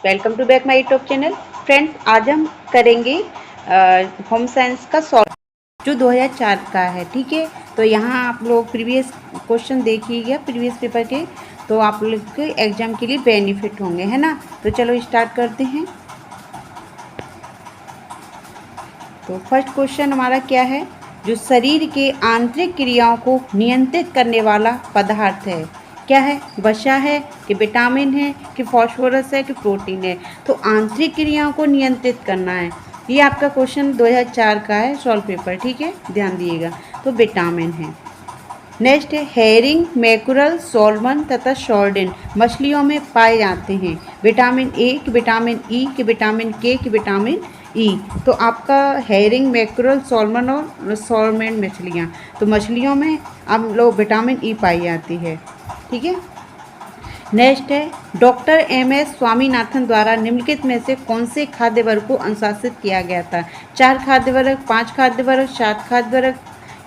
Welcome to back my YouTube channel. Friends, आज हम करेंगे होम साइंस का सॉल्व जो 2004 का है। ठीक है, तो यहाँ आप लोग प्रीवियस क्वेश्चन देखिएगा प्रीवियस पेपर के, तो आप लोग के एग्जाम के लिए बेनिफिट होंगे, है ना। तो चलो स्टार्ट करते हैं। तो फर्स्ट क्वेश्चन हमारा क्या है, जो शरीर के आंतरिक क्रियाओं को नियंत्रित करने वाला पदार्थ है, क्या है? वसा है कि विटामिन है कि फॉस्फोरस है कि प्रोटीन है? तो आंतरिक क्रियाओं को नियंत्रित करना है। ये आपका क्वेश्चन 2004 का है सॉल्व पेपर, ठीक है, ध्यान दिएगा। तो विटामिन है। नेक्स्ट है हेरिंग, मैकुरल, सोलमन तथा शॉर्डिन मछलियों में पाए जाते हैं। विटामिन ए कि विटामिन ई कि विटामिन के कि विटामिन ई? तो आपका हेरिंग, मैकुरल, सोलमन और सॉलमन मछलियाँ, तो मछलियों में आप लोग विटामिन ई पाई जाती है। ठीक है। नेक्स्ट है डॉक्टर एम.एस. स्वामीनाथन द्वारा निम्नलिखित में से कौन से खाद्य वर्ग को अनुशासित किया गया था? 4 खाद्य वर्ग, 5 खाद्य वर्ग, 7 खाद्य वर्ग,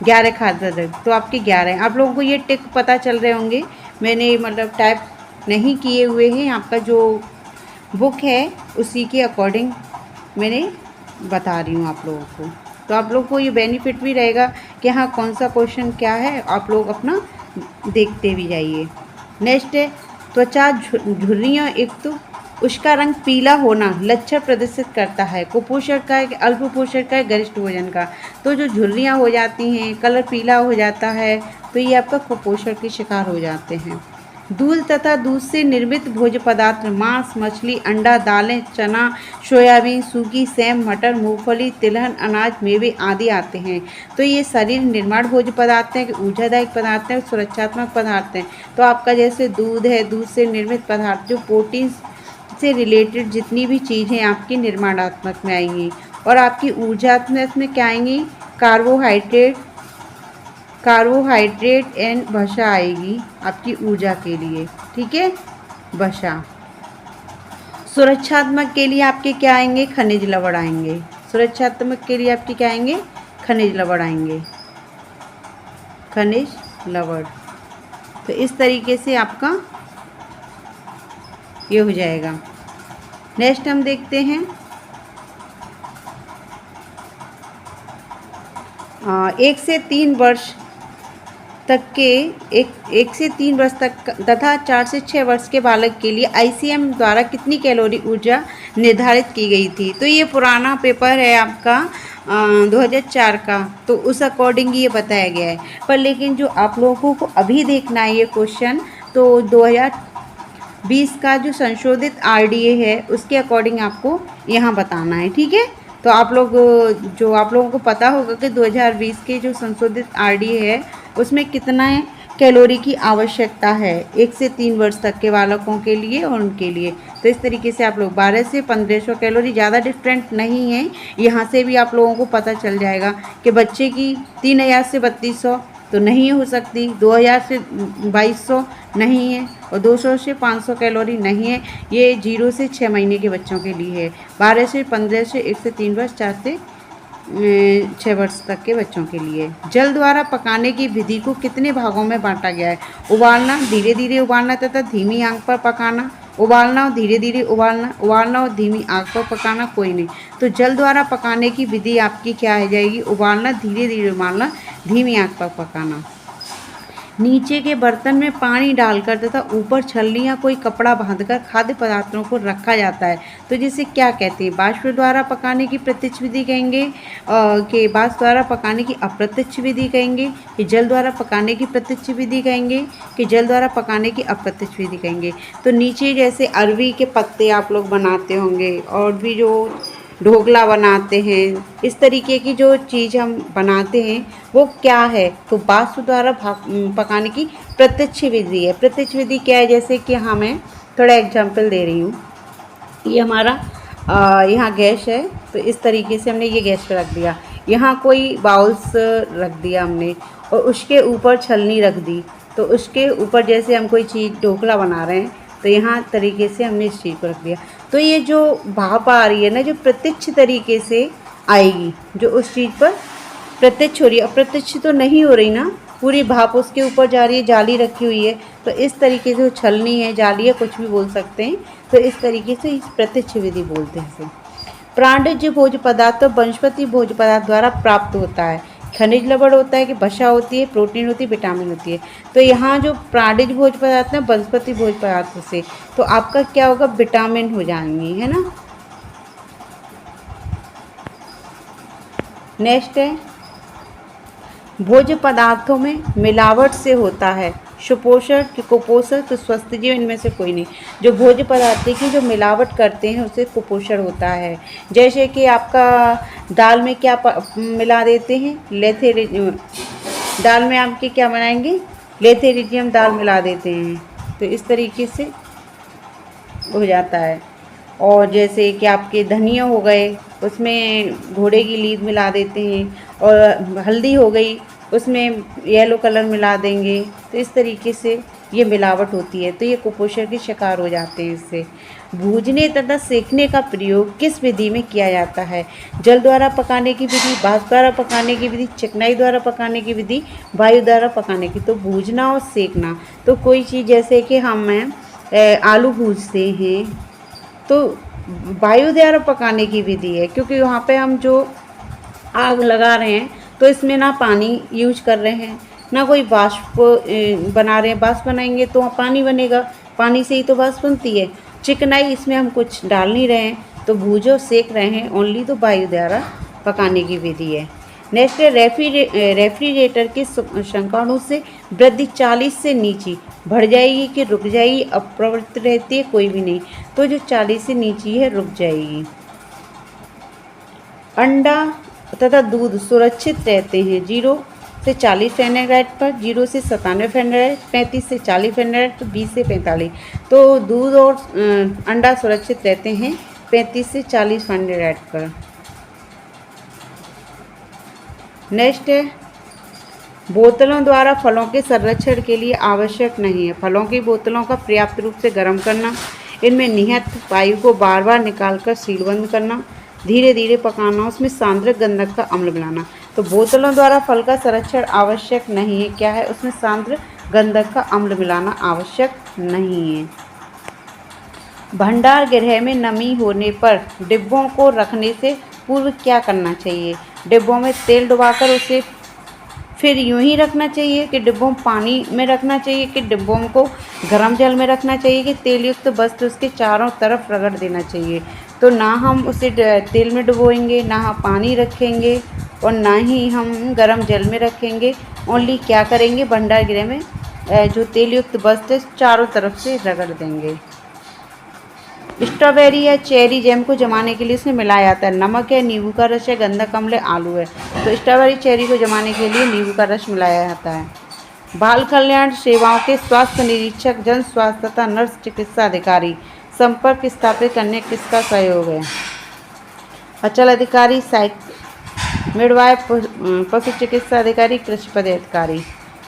11 खाद्य वर्ग? तो आपके 11 हैं। आप लोगों को ये टिक पता चल रहे होंगे, मैंने मतलब टाइप नहीं किए हुए हैं, आपका जो बुक है उसी के अकॉर्डिंग मैंने बता रही हूँ आप लोगों को। तो आप लोगों को ये बेनिफिट भी रहेगा कि हाँ कौन सा क्वेश्चन क्या है, आप लोग अपना देखते भी जाइए। नेक्स्ट है त्वचा झुर्रियाँ युक्त, उसका रंग पीला होना लक्षण प्रदर्शित करता है कुपोषण का है, अल्प पोषण का है, गरिष्ठ भोजन का? तो जो झुर्रियाँ हो जाती हैं, कलर पीला हो जाता है, तो ये आपका कुपोषण के शिकार हो जाते हैं। दूध तथा दूध से निर्मित भोज्य पदार्थ मांस, मछली, अंडा, दालें, चना, सोयाबीन, सूखी सेम, मटर, मूंगफली, तिलहन, अनाज, मेवे आदि आते हैं। तो ये शरीर निर्माण भोज्य पदार्थ हैं, ऊर्जादायक पदार्थ हैं, सुरक्षात्मक पदार्थ हैं। तो आपका जैसे दूध है, दूध से निर्मित पदार्थ जो प्रोटीन से रिलेटेड जितनी भी चीज़ें आपकी निर्माणात्मक में आएंगी। और आपकी ऊर्जात्मक में क्या आएंगी? कार्बोहाइड्रेट एंड वसा आएगी आपकी ऊर्जा के लिए। ठीक है, वसा। सुरक्षात्मक के लिए आपके क्या आएंगे? खनिज लवण आएंगे। सुरक्षात्मक के लिए आपके क्या आएंगे? खनिज लवण आएंगे, खनिज लवण। तो इस तरीके से आपका ये हो जाएगा। नेक्स्ट हम देखते हैं 1 से 3 वर्ष तक के एक से 3 वर्ष तक तथा 4 से 6 वर्ष के बालक के लिए आईसीएम द्वारा कितनी कैलोरी ऊर्जा निर्धारित की गई थी? तो ये पुराना पेपर है आपका 2004 का, तो उस अकॉर्डिंग ये बताया गया है। पर लेकिन जो आप लोगों को अभी देखना है ये क्वेश्चन, तो 2020 का जो संशोधित आरडीए है उसके अकॉर्डिंग आपको यहाँ बताना है। ठीक है, तो आप लोगों को पता होगा कि 2020 के जो संशोधित आरडीए है उसमें कितना कैलोरी की आवश्यकता है 1 से 3 वर्ष तक के बालकों के लिए और उनके लिए। तो इस तरीके से आप लोग 12 से 1500 कैलोरी, ज़्यादा डिफरेंट नहीं है। यहाँ से भी आप लोगों को पता चल जाएगा कि बच्चे की 3000 से 3200 तो नहीं हो सकती, 2000 से 2200 नहीं है, और 200 से 500 कैलोरी नहीं है। ये 0 से 6 महीने के बच्चों के लिए है। 12 से 15 से 1 से 3 वर्ष, 4 से 6 वर्ष तक के बच्चों के लिए। जल द्वारा पकाने की विधि को कितने भागों में बांटा गया है? उबालना, धीरे धीरे उबालना तथा धीमी आंच पर पकाना, उबालना और धीरे धीरे उबालना, उबालना और धीमी आंच पर पकाना, कोई नहीं। तो जल द्वारा पकाने की विधि आपकी क्या हो जाएगी? उबालना, धीरे धीरे उबालना, धीमी आंच पर पकाना। नीचे के बर्तन में पानी डालकर तथा ऊपर छलनी या कोई कपड़ा बांधकर खाद्य पदार्थों को रखा जाता है, तो जिसे क्या कहते हैं? वाष्प द्वारा पकाने की प्रत्यक्ष विधि कहेंगे, कि वाष्प द्वारा पकाने की अप्रत्यक्ष विधि कहेंगे, कि जल द्वारा पकाने की प्रत्यक्ष विधि कहेंगे, कि जल द्वारा पकाने की अप्रत्यक्ष विधि कहेंगे? तो नीचे जैसे अरवी के पत्ते आप लोग बनाते होंगे, और भी जो ढोकला बनाते हैं, इस तरीके की जो चीज़ हम बनाते हैं वो क्या है? तो वाष्प द्वारा पकाने की प्रत्यक्ष विधि है। प्रत्यक्ष विधि क्या है? जैसे कि हाँ मैं थोड़ा एग्जांपल दे रही हूँ। ये हमारा यहाँ गैस है, तो इस तरीके से हमने ये गैस पे रख दिया, यहाँ कोई बाउल्स रख दिया हमने, और उसके ऊपर छलनी रख दी। तो उसके ऊपर जैसे हम कोई चीज़ ढोकला बना रहे हैं, तो यहाँ तरीके से हमने इस चीज़ को रख दिया। तो ये जो भाप आ रही है ना, जो प्रत्यक्ष तरीके से आएगी, जो उस चीज़ पर प्रत्यक्ष हो रही है, अप्रत्यक्ष तो नहीं हो रही ना, पूरी भाप उसके ऊपर जा रही है, जाली रखी हुई है। तो इस तरीके से छलनी है, जाली है, कुछ भी बोल सकते हैं। तो इस तरीके से इस प्रत्यक्ष विधि बोलते हैं इसे। प्राणिज भोज्य पदार्थ तो वनस्पति भोज्य पदार्थ द्वारा प्राप्त होता है। खनिज लवण होता है कि वसा होती है, प्रोटीन होती है, विटामिन होती है। तो यहाँ जो प्राणिज भोज्य पदार्थ है वनस्पति भोज्य पदार्थ से, तो आपका क्या होगा, विटामिन हो जाएंगे, है ना। नेक्स्ट है, भोज्य पदार्थों में मिलावट से होता है सुपोषण कि कुपोषण, तो स्वस्थ जीव इनमें से कोई नहीं। जो भोज्य पदार्थ की जो मिलावट करते हैं उसे कुपोषण होता है। जैसे कि आपका दाल में क्या मिला देते हैं, दाल में आपके क्या बनाएंगे, लेथेरिजियम दाल मिला देते हैं। तो इस तरीके से हो जाता है। और जैसे कि आपके धनिया हो गए, उसमें घोड़े की लीद मिला देते हैं। और हल्दी हो गई, उसमें येलो कलर मिला देंगे। तो इस तरीके से ये मिलावट होती है, तो ये कुपोषण के शिकार हो जाते हैं इससे। भूनने तथा सेकने का प्रयोग किस विधि में किया जाता है? जल द्वारा पकाने की विधि, वाष्प द्वारा पकाने की विधि, चिकनाई द्वारा पकाने की विधि, वायु द्वारा पकाने की। तो भूजना और सेकना, तो कोई चीज़ जैसे कि हम आलू भूजते हैं तो वायु द्वारा पकाने की विधि है, क्योंकि वहाँ पे हम जो आग लगा रहे हैं तो इसमें ना पानी यूज कर रहे हैं, ना कोई वाष्प बना रहे हैं। वाष्प बनाएंगे तो वहाँ पानी बनेगा, पानी से ही तो वाष्प बनती है। चिकनाई, इसमें हम कुछ डाल नहीं रहे हैं, तो भूजो सेक रहे हैं ओनली, तो वायु द्वारा पकाने की विधि है। नेक्स्ट है, रेफ्रिजरेटर के संकाणु से वृद्धि 40 से नीचे बढ़ जाएगी कि रुक जाएगी? अप्रवृत्त रहती है, कोई भी नहीं। तो जो 40 से नीचे है रुक जाएगी। अंडा तथा दूध सुरक्षित रहते हैं 0 से 40 फ़ारेनहाइट पर, 0 से 97 फ़ारेनहाइट, 35 से 40 फ़ारेनहाइट, तो 20 से 45। तो दूध और अंडा सुरक्षित रहते हैं 35 से 40 फ़ारेनहाइट पर। नेक्स्ट है, बोतलों द्वारा फलों के संरक्षण के लिए आवश्यक नहीं है फलों की बोतलों का पर्याप्त रूप से गर्म करना, इनमें निहित वायु को बार बार निकालकर सीलबंद करना, धीरे धीरे पकाना, उसमें सांद्रक गंधक का अम्ल मिलाना। तो बोतलों द्वारा फल का संरक्षण आवश्यक नहीं है, क्या है, उसमें सांद्र गंधक का अम्ल मिलाना आवश्यक नहीं है। भंडार गृह में नमी होने पर डिब्बों को रखने से पूर्व क्या करना चाहिए? डिब्बों में तेल डुबाकर उसे फिर यूं ही रखना चाहिए कि डिब्बों पानी में रखना चाहिए कि डिब्बों को गर्म जल में रखना चाहिए कि तेल युक्त वस्त्र उसके चारों तरफ रगड़ देना चाहिए? तो ना हम उसे तेल में डुबोएंगे, ना हम पानी रखेंगे, और ना ही हम गर्म जल में रखेंगे। ओनली क्या करेंगे, भंडार गृह में जो तेल युक्त वस्त्र चारों तरफ से रगड़ देंगे। स्ट्रॉबेरी या चेरी जैम को जमाने के लिए इसमें मिलाया जाता है नमक है, नींबू का रस है, गंधक अम्ल है, आलू है। तो स्ट्रॉबेरी चेरी को जमाने के लिए नींबू का रस मिलाया जाता है। बाल कल्याण सेवाओं के स्वास्थ्य निरीक्षक, जन स्वास्थ्य तथा नर्स चिकित्सा अधिकारी संपर्क स्थापित करने किसका सहयोग है? अचल अधिकारी, मिडवाइफ, पशु चिकित्सा अधिकारी, कृषि पदाधिकारी।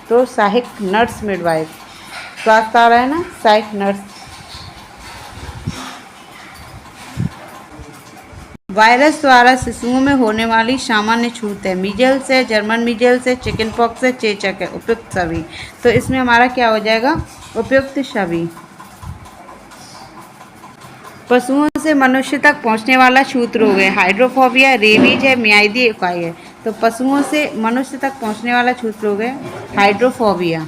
तो सहायक नर्स मिडवाइफ, स्वास्थ्य आ रहा है ना, सहायक नर्स। वायरस द्वारा शिशुओं में होने वाली सामान्य छूत है, मीजल्स है, जर्मन मीजल्स है, चिकन पॉक्स है, चेचक है, उपयुक्त सभी। तो इसमें हमारा क्या हो जाएगा, उपयुक्त सभी। पशुओं से मनुष्य तक पहुंचने वाला छूत रोग है, हाइड्रोफोबिया, रेबीज है, मियादी इकाई है। तो पशुओं से मनुष्य तक पहुंचने वाला छूत रोग है हाइड्रोफोबिया।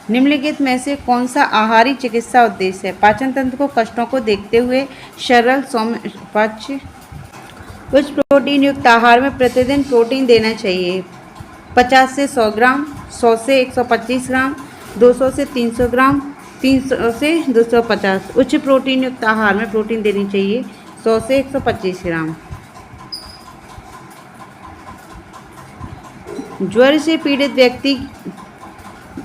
निम्नलिखित में से कौन सा आहारी चिकित्सा उद्देश्य है? पाचन तंत्र को कष्टों को देखते हुए सरल सौम्य पाच्य उच्च प्रोटीन युक्त आहार में प्रतिदिन प्रोटीन देना चाहिए 50 से 100 ग्राम, 100 से 125 ग्राम, 200 से 300 ग्राम, 300 से 250। उच्च प्रोटीन युक्त आहार में प्रोटीन देनी चाहिए 100 से 125 ग्राम। ज्वर से पीड़ित व्यक्ति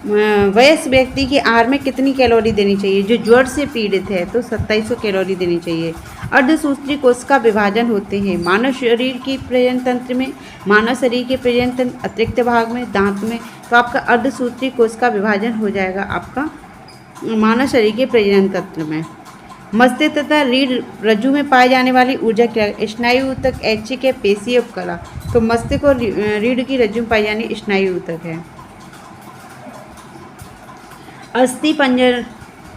वयस्क व्यक्ति के आहार में कितनी कैलोरी देनी चाहिए? जो ज्वर से पीड़ित है तो 2700 कैलोरी देनी चाहिए। अर्धसूत्री कोश का विभाजन होते हैं मानव शरीर की प्रजनन तंत्र में, मानव शरीर के प्रजनन तंत्र अतिरिक्त भाग में, दांत में। तो आपका अर्धसूत्री कोश का विभाजन हो जाएगा आपका मानव शरीर के प्रजनन तंत्र में। मस्तिष्क तथा रीढ़ रज्जु में पाए जाने वाली ऊर्जा क्या है? स्नायु ऊतक, ऐच्छिक है, पेशीय उपकला। तो मस्तिष्क और रीढ़ की रज्जु में पाई जाने स्नायु ऊतक है। अस्थि पंजर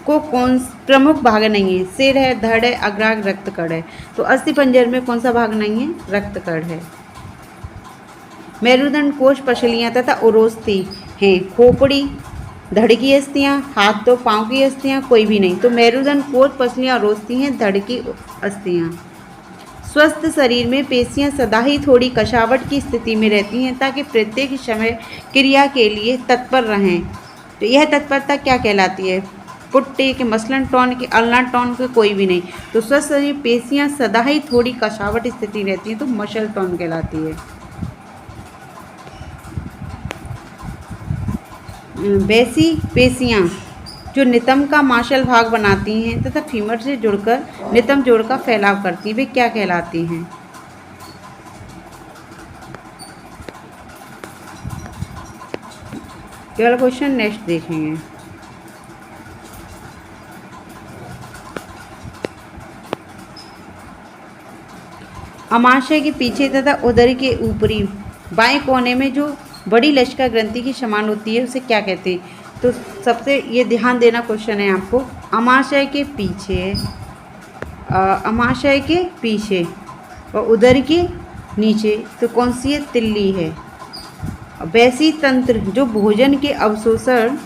को कौन प्रमुख भाग नहीं है? सिर है, धड़ है, अग्राग, रक्तकण है। तो अस्थि पंजर में कौन सा भाग नहीं है? रक्तकण है। मेरुदंड कोश पसलियाँ तथा उरोस्थि हैं। खोपड़ी, धड़ की अस्थियाँ, हाथ तो पाँव की अस्थियाँ, कोई भी नहीं। तो मेरुदंड कोश पसलियाँ उरोस्थि हैं, धड़ की अस्थियाँ। स्वस्थ शरीर में पेशियां सदा ही थोड़ी कशावट की स्थिति में रहती हैं ताकि प्रत्येक समय क्रिया के लिए तत्पर रहें। तो यह तत्परता क्या कहलाती है? पुट्टे के, मसलन टोन के, अल्ना टोन के, कोई भी नहीं। तो स्वस्थ शरीर पेशियां सदा ही थोड़ी कशावट स्थिति रहती हैं तो मसल टोन कहलाती है। वैसी पेशियां जो नितंब का मांसल भाग बनाती हैं तथा फीमर से जुड़कर नितंब जोड़ का फैलाव करती हैं, वे क्या कहलाती हैं? केवल क्वेश्चन नेक्स्ट देखेंगे। अमाशय के पीछे तथा उदर के ऊपरी बाएं कोने में जो बड़ी लश्का ग्रंथि की समान होती है उसे क्या कहते हैं? तो सबसे ये ध्यान देना क्वेश्चन है आपको। अमाशय के पीछे, अमाशय के पीछे और उदर के नीचे तो कौन सी है? तिल्ली है। वैसी तंत्र जो भोजन के अवशोषण,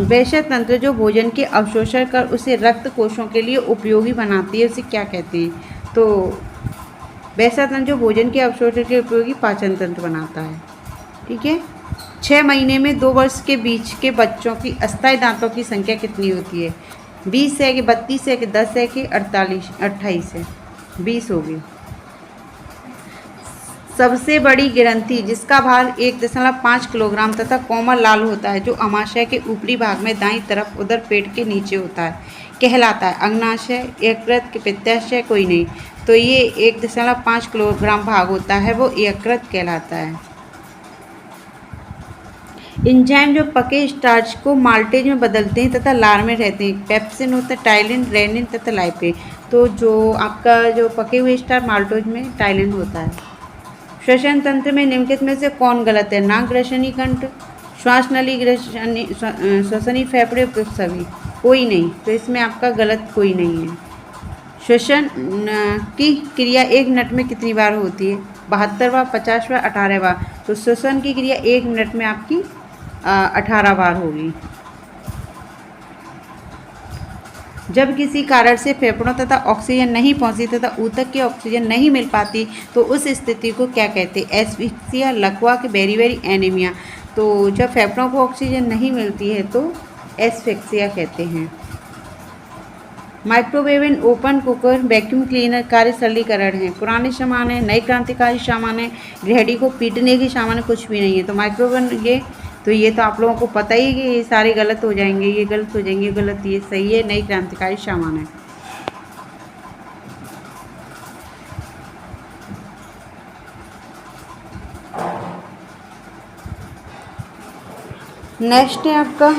वैश्य तंत्र जो भोजन के अवशोषण कर उसे रक्त कोशों के लिए उपयोगी बनाती है उसे क्या कहते हैं? तो वैसा तंत्र जो भोजन के अवशोषण के उपयोगी पाचन तंत्र बनाता है। ठीक है। 6 महीने में 2 वर्ष के बीच के बच्चों की अस्थायी दांतों की संख्या कितनी होती है? 20 है कि 32 है कि 10 है कि 28 है? 20 होगी। सबसे बड़ी ग्रंथि जिसका भार 1.5 किलोग्राम तथा कोमल लाल होता है, जो अमाशय के ऊपरी भाग में दाईं तरफ उदर पेट के नीचे होता है, कहलाता है अग्नाशय, यकृत, पित्ताशय, कोई नहीं। तो ये 1.5 किलोग्राम भाग होता है वो यकृत कहलाता है। एंजाइम जो पके स्टार्च को माल्टेज में बदलते हैं तथा लार में रहते हैं, पेप्सिन होता है, टाइलिन, रेनिन तथा लाइपेन। तो जो आपका जो पके हुए स्टार्च माल्टोज में टाइलिन होता है। श्वसन तंत्र में निम्नलिखित में से कौन गलत है? नाक ग्रसनी कंठ, श्वास नली ग्रसनी, श्वसनी फेफड़े, सभी, कोई नहीं। तो इसमें आपका गलत कोई नहीं है। श्वसन की क्रिया 1 मिनट में कितनी बार होती है? 72 बार, 50 बार, 18 बार। तो श्वसन की क्रिया 1 मिनट में आपकी 18 बार होगी। जब किसी कारण से फेफड़ों तथा ऑक्सीजन नहीं पहुंची तथा ऊतक की ऑक्सीजन नहीं मिल पाती तो उस स्थिति को क्या कहते हैं? एस्फिक्सिया, लकवा के बेरी एनीमिया। तो जब फेफड़ों को ऑक्सीजन नहीं मिलती है तो एस्फिक्सिया कहते हैं। Microwave and open cooker, vacuum cleaner कार्य सरलीकरण है। पुराने सामान है, नई क्रांतिकारी सामान है, गृहिणी को पीटने की सामान है, कुछ भी नहीं है। तो माइक्रोवेव ये तो आप लोगों को पता ही है कि ये सारे गलत हो जाएंगे, ये गलत हो जाएंगे, गलत, ये सही है, नई क्रांतिकारी सामान है। नेक्स्ट है आपका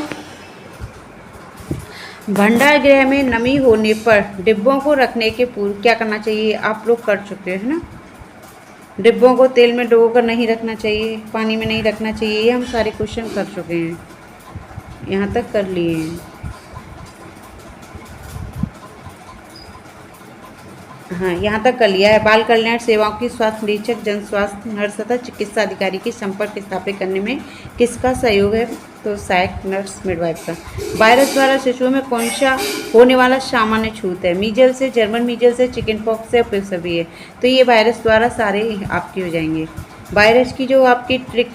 भंडार गृह में नमी होने पर डिब्बों को रखने के पूर्व क्या करना चाहिए? आप लोग कर चुके हैं ना। डिब्बों को तेल में डुबो कर नहीं रखना चाहिए, पानी में नहीं रखना चाहिए, ये हम सारे क्वेश्चन कर चुके हैं, यहाँ तक कर लिए हैं। हाँ, यहाँ तक कर लिया है। बाल कल्याण सेवाओं की स्वास्थ्य निरीक्षक, जन स्वास्थ्य नर्स तथा चिकित्सा अधिकारी की संपर्क स्थापित करने में किसका सहयोग है? तो सहायक नर्स, मिडवाइफ का। वायरस द्वारा शिशुओं में कौन सा होने वाला सामान्य छूत है? मीजल्स से, जर्मन मीजल्स से, चिकन पॉक्स से, फिर सभी है। तो ये वायरस द्वारा सारे आपके हो जाएंगे। वायरस की जो आपकी ट्रिक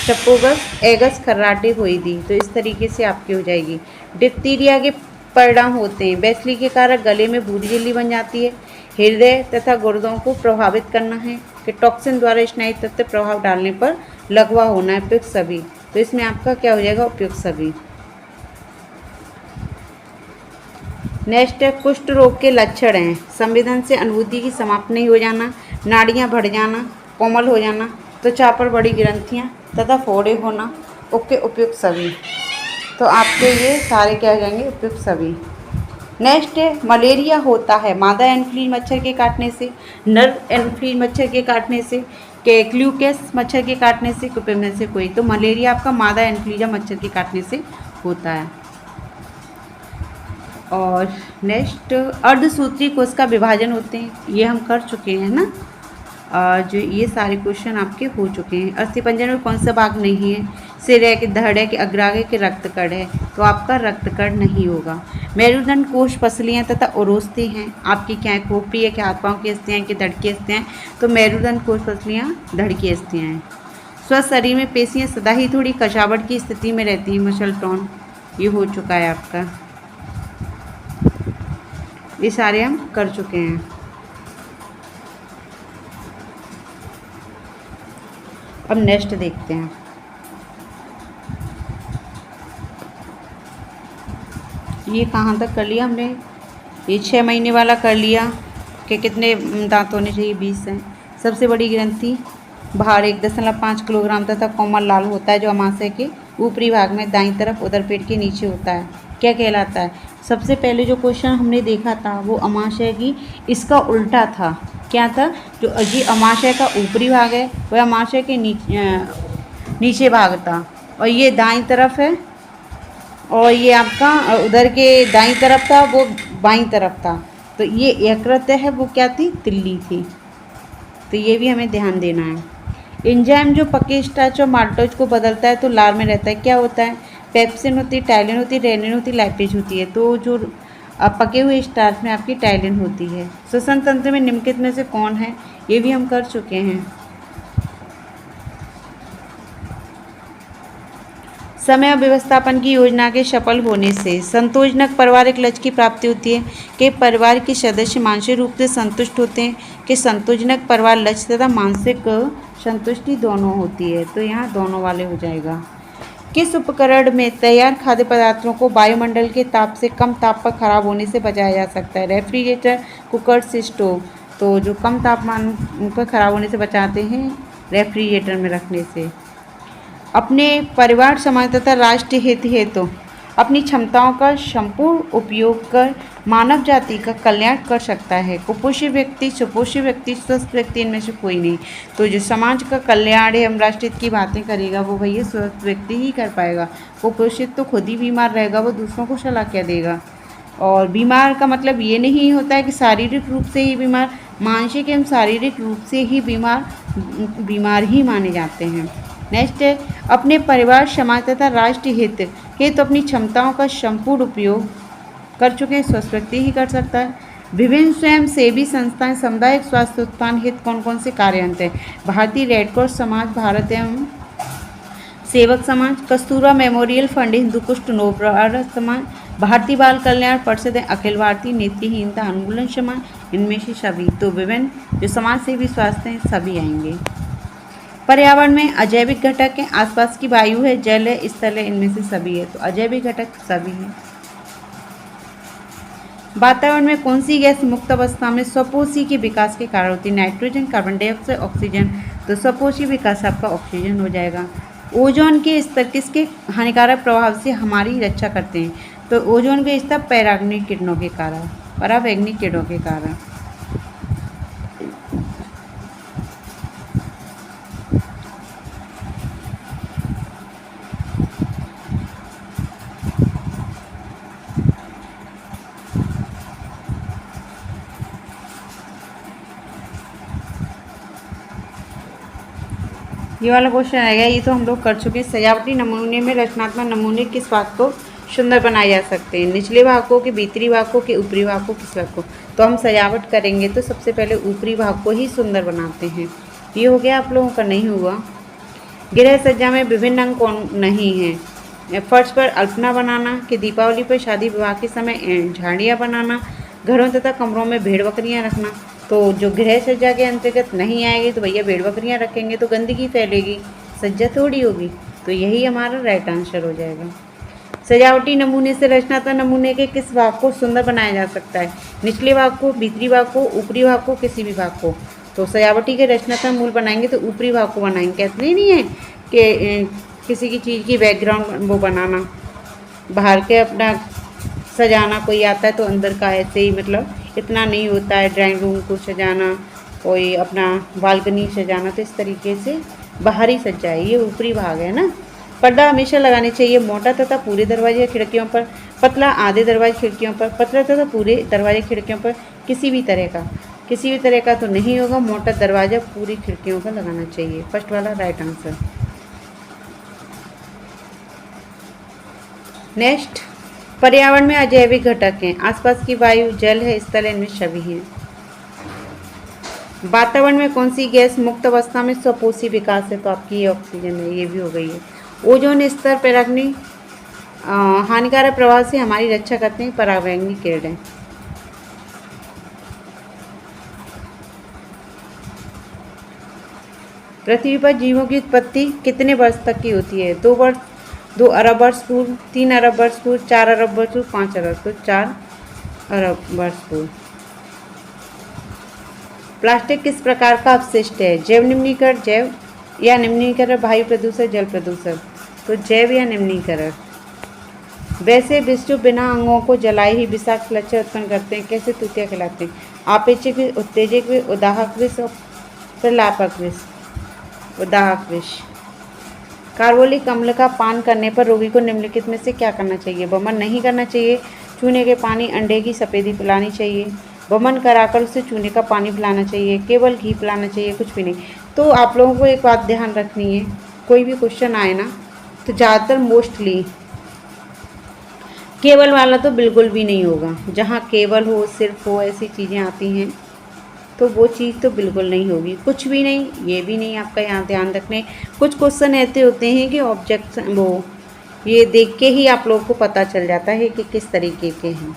चपोगस, एगस, खर्राटे हुई थी, तो इस तरीके से आपकी हो जाएगी। डिप्थीरिया के परिणाम होते हैं, बैसली के कारण गले में भूरी झिल्ली बन जाती है, हृदय तथा गुर्दों को प्रभावित करना है, कि टॉक्सिन द्वारा स्नायु तत्व प्रभाव डालने पर लकवा होना है, उपयुक्त सभी। तो इसमें आपका क्या हो जाएगा? उपयुक्त सभी। नेक्स्ट है कुष्ठ रोग के लक्षण हैं। संवेदन से अनुभूति की समाप्त नहीं हो जाना, नाड़ियाँ बढ़ जाना, कोमल हो जाना, त्वचा पर बड़ी ग्रंथियाँ तथा फोड़े होना, ओके, उपयुक्त सभी। तो आपके ये सारे क्या हो जाएंगे, उपयुक्त सभी। नेक्स्ट है, मलेरिया होता है मादा एनफ्लूएंजा मच्छर के काटने से, नर एनफ्लूएंजा मच्छर के काटने से, के क्ल्यूकेस मच्छर के काटने से, में से कोई। तो मलेरिया आपका मादा एनफ्लूएंजा मच्छर के काटने से होता है। और नेक्स्ट, अर्धसूत्री कोश का विभाजन होते हैं, ये हम कर चुके हैं ना। और जो ये सारे क्वेश्चन आपके हो चुके हैं। अस्थिपंजर में कौन सा भाग नहीं है, सिर है कि धड़ है कि अग्रागे के रक्तकण है, तो आपका रक्तकण नहीं होगा। मेरुदंड कोश पसलियाँ तथा ओरोस्ते हैं, आपकी क्या है, खोपड़ी है कि हाथ पाँव की अस्थियाँ हैं कि धड़ की अस्थियाँ हैं, तो मेरुदंड कोश पसलियाँ धड़ की अस्थियाँ हैं। स्वस्थ शरीर में पेशियाँ सदा ही थोड़ी कशावट की स्थिति में रहती हैं, मसल टोन, ये हो चुका है आपका। ये सारे हम कर चुके हैं। अब नेक्स्ट देखते हैं। ये कहाँ तक कर लिया हमने, ये 6 महीने वाला कर लिया कि कितने दांत होने चाहिए, 20 हैं। सबसे बड़ी ग्रंथि भार 1.5 किलोग्राम तथा कोमल लाल होता है, जो अमाशय के ऊपरी भाग में दाईं तरफ उदर पेट के नीचे होता है, क्या कहलाता है। सबसे पहले जो क्वेश्चन हमने देखा था वो अमाशय की, इसका उल्टा था, क्या था, जो जी अमाशय का ऊपरी भाग है वह अमाशय के नीचे भाग था, और ये दाईं तरफ है, और ये आपका उधर के दाईं तरफ था, वो बाईं तरफ था। तो ये यकृत है, वो क्या थी, तिल्ली थी। तो ये भी हमें ध्यान देना है। एंजाइम जो पके स्टार्च और माल्टोज को बदलता है, तो लार में रहता है, क्या होता है, पेप्सिन होती है, टाइलिन होती है, रेनिन होती है, लाइपेज होती है। तो जो पके हुए स्टार्च में आपकी टाइलिन होती है। श्वसन तंत्र में निम्नलिखित में से कौन है, ये भी हम कर चुके हैं। समय और व्यवस्थापन की योजना के सफल होने से संतोषजनक पारिवारिक लक्ष्य की प्राप्ति होती है कि परिवार के सदस्य मानसिक रूप से संतुष्ट होते हैं, कि संतोषजनक परिवार लक्ष्य तथा मानसिक संतुष्टि दोनों होती है। तो यहाँ दोनों वाले हो जाएगा। किस उपकरण में तैयार खाद्य पदार्थों को वायुमंडल के ताप से कम ताप पर खराब होने से बचाया जा सकता है, रेफ्रिजरेटर, कुकर, स्टोव। तो जो कम तापमान पर खराब होने से बचाते हैं, रेफ्रिजरेटर में रखने से। अपने परिवार, समाज तथा राष्ट्र हित हेतु अपनी क्षमताओं का संपूर्ण उपयोग कर मानव जाति का कल्याण कर सकता है। कुपोषित व्यक्ति, सुपोषित व्यक्ति, स्वस्थ व्यक्ति, इनमें से कोई नहीं। तो जो समाज का कल्याण है, हम राष्ट्र हित की बातें करेगा, वो भैया स्वस्थ व्यक्ति ही कर पाएगा। कुपोषित तो खुद ही बीमार रहेगा, वो दूसरों को सलाह क्या देगा। और बीमार का मतलब ये नहीं होता है कि शारीरिक रूप से ही बीमार, मानसिक एवं शारीरिक रूप से ही बीमार ही माने जाते हैं। नेक्स्ट है, अपने परिवार, समाज तथा राष्ट्र हित के तो अपनी क्षमताओं का संपूर्ण उपयोग कर चुके हैं, स्वस्थ व्यक्ति ही कर सकता है। विभिन्न स्वयं सेवी संस्थाएं सामुदायिक स्वास्थ्य उत्थान हित कौन कौन से कार्यान्वित हैं, भारतीय रेड क्रॉस समाज, भारत एवं सेवक समाज, कस्तूरबा मेमोरियल फंड, हिंदू कुष्ठ नवभारत समाज, भारतीय बाल कल्याण परिषद, अखिल भारतीय नेत्रहीनता उन्मूलन समाज, इनमें से सभी। तो विभिन्न जो समाज सेवी स्वास्थ्य हैं सभी आएंगे। पर्यावरण में अजैविक घटक है, आसपास की वायु है, जल है, स्थल है, इनमें से सभी है। तो अजैविक घटक सभी है। वातावरण में कौन सी गैस मुक्त अवस्था में स्वपोषी के विकास के कारण होती है, नाइट्रोजन, कार्बन डाइऑक्साइड, ऑक्सीजन। तो स्वपोषी विकास आपका ऑक्सीजन हो जाएगा। ओजोन के स्तर किसके हानिकारक प्रभाव से हमारी रक्षा करते हैं, तो ओजोन के स्तर पराबैंगनी किरणों के कारण, पराबैंगनी किरणों के कारण। ये वाला क्वेश्चन आएगा, ये तो हम लोग कर चुके हैं। सजावटी नमूने में रचनात्मक नमूने किस भाग को सुंदर बनाए जा सकते हैं, निचले भाग को कि भीतरी भाग को कि ऊपरी भाग को, किस भाग को। तो हम सजावट करेंगे तो सबसे पहले ऊपरी भाग को ही सुंदर बनाते हैं। ये हो गया, आप लोगों का नहीं हुआ। गृह सज्जा में विभिन्न अंग कौन नहीं हैं, फर्श पर अल्पना बनाना, कि दीपावली पर शादी विवाह के समय झाड़ियाँ बनाना, घरों तथा कमरों में भेड़ बकरियाँ रखना। तो जो गृह सज्जा के अंतर्गत नहीं आएगी तो भैया भेड़ बकरियाँ रखेंगे तो गंदगी फैलेगी, सज्जा थोड़ी होगी। तो यही हमारा राइट आंसर हो जाएगा। सजावटी नमूने से रचनात्मक नमूने के किस भाग को सुंदर बनाया जा सकता है, निचले भाग को, भीतरी भाग को, ऊपरी भाग को, किसी भी भाग को। तो सजावटी के रचनात्मक मूल बनाएंगे तो ऊपरी भाग को बनाएंगे। कहते नहीं है कि किसी की चीज़ की बैकग्राउंड वो बनाना, बाहर के अपना सजाना कोई आता है तो अंदर का ऐसे ही, मतलब इतना नहीं होता है ड्राइंग रूम को सजाना, कोई अपना बालकनी सजाना, तो इस तरीके से बाहर ही सजाए। ये ऊपरी भाग है ना। पर्दा हमेशा लगाने चाहिए मोटा तथा पूरे दरवाजे खिड़कियों पर, पतला आधे दरवाजे खिड़कियों पर, पतला तथा पूरे दरवाजे खिड़कियों पर किसी भी तरह का तो नहीं होगा। मोटा दरवाजा पूरी खिड़कियों का लगाना चाहिए। फर्स्ट वाला राइट आंसर। नेक्स्ट, पर्यावरण में अजैविक घटक हैं। आसपास की वायु, जल है, स्थल है, इनमें सभी हैं। वातावरण में कौन सी गैस मुक्त अवस्था में स्वपोषी विकास है? तो आपकी ये ऑक्सीजन है, ये भी हो गई है। ओजोन स्तर पर अग्नि हानिकारक प्रभाव से हमारी रक्षा करते हैं पराबैंगनी किरणें। पृथ्वी पर जीवों की उत्पत्ति कितने वर्ष तक की होती है? 2 वर्ष, 2 अरब वर्ष पूर्व, 3 अरब वर्ष पूर्व, 4 अरब वर्ष पूर्व, 5 अरब, तो 4 अरब वर्ष पूर्व। प्लास्टिक किस प्रकार का अपशिष्ट है? जैव निम्नीकरण, जैव या निम्नीकरण, वायु प्रदूषण, जल प्रदूषण, तो जैव या निम्नीकरण। वैसे विष जो बिना अंगों को जलाए ही विषाक्त लक्षण उत्पन्न करते हैं, कैसे तूतिया कहलाते हैं? आपेक्षिक विष, उत्तेजक विष, उदाहक विष और प्रलापक विष। उदाहक विष। कार्बोलिक अम्ल का पान करने पर रोगी को निम्नलिखित में से क्या करना चाहिए? वमन नहीं करना चाहिए, चूने के पानी अंडे की सफेदी पिलानी चाहिए, वमन कराकर उसे चूने का पानी पिलाना चाहिए, केवल घी पिलाना चाहिए, कुछ भी नहीं। तो आप लोगों को एक बात ध्यान रखनी है, कोई भी क्वेश्चन आए ना तो ज़्यादातर मोस्टली केवल वाला तो बिल्कुल भी नहीं होगा। जहाँ केवल हो, सिर्फ हो, ऐसी चीज़ें आती हैं तो वो चीज़ तो बिल्कुल नहीं होगी। कुछ भी नहीं, ये भी नहीं, आपका यहाँ ध्यान रखने। कुछ क्वेश्चन ऐसे होते हैं कि ऑब्जेक्ट वो ये देख के ही आप लोगों को पता चल जाता है कि किस तरीके के हैं,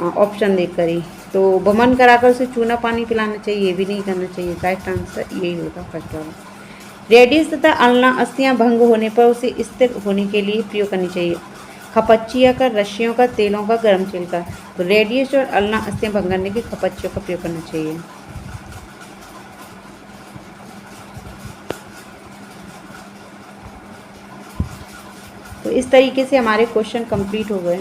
ऑप्शन देख कर ही। तो वमन कराकर उसे चूना पानी पिलाना चाहिए, ये भी नहीं करना चाहिए। राइट आंसर यही होगा फर्स्ट वाला। रेडियस तथा अल्ना अस्थियाँ भंग होने पर उसे स्थिर होने के लिए प्रयोग करनी चाहिए। खपच्चिया का, रस्सियों का, तेलों का, गर्म तेल का। तो रेडियस और अल्ना अस्थियाँ भंग करने के खपच्चियों का प्रयोग करना चाहिए। तो इस तरीके से हमारे क्वेश्चन कंप्लीट हो गए।